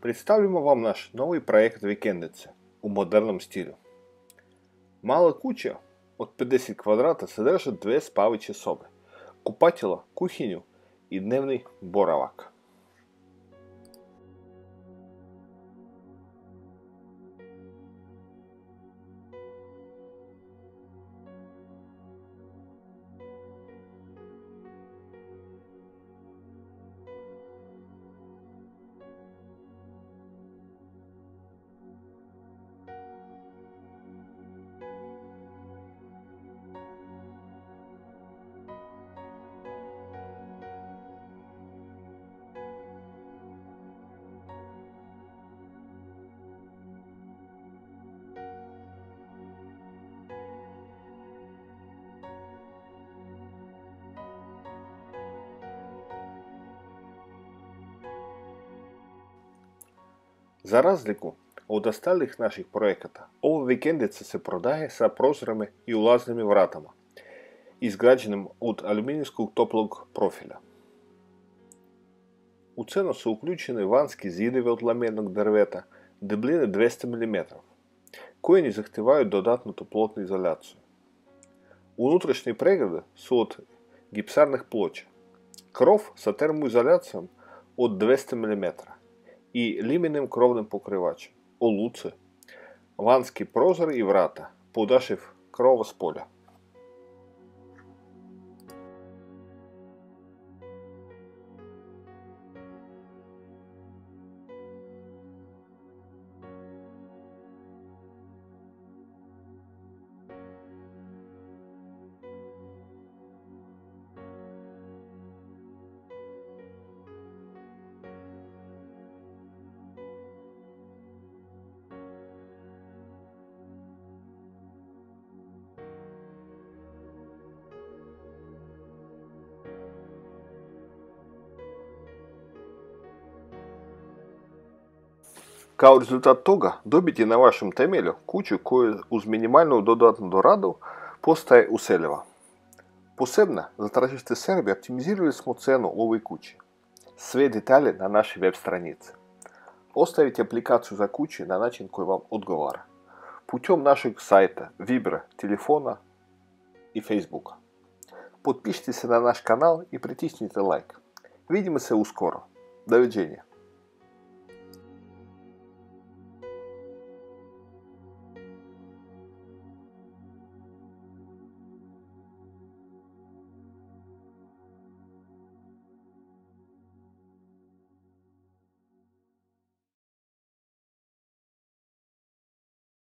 Представимо вам наш новый проект Вікендиця у модерном стилю. Мала куча от 50 квадрата содержит две спавичі соби, купатіло, кухню и дневний боравак. За разлику от остальных наших проектов, ова вікендиця се продає с прозорами и улазними вратами, изградženim от алюминijskog топлog профиля. У цену са уклjučeni vanjski zidovi od lamenog drveta debljine 200 mm, koji не zahtevaju dodatnu toplotnu izolaciju. Unutrašnje pregrade su od gipsarnih ploča, krov sa termoizolacijom od 200 mm i limenim krovnim pokrivačem, oluce, vanjski prozori i vrata, podašiv krova s polja. Kao rezultat toga dobiti na vašem temelju kuću koja uz minimalnu dodatnu radu postaje useljiva. Posebno za tržište Srbije optimizirali smo cenu ovoj kući. Sve detalje na našoj web stranici. Ostavite aplikaciju za kuće na način koji vam odgovara. Putem našeg sajta, Vibra, telefona i Facebooka. Potpišite se na naš kanal i pritisnite like. Vidimo se uskoro. Doviđenja.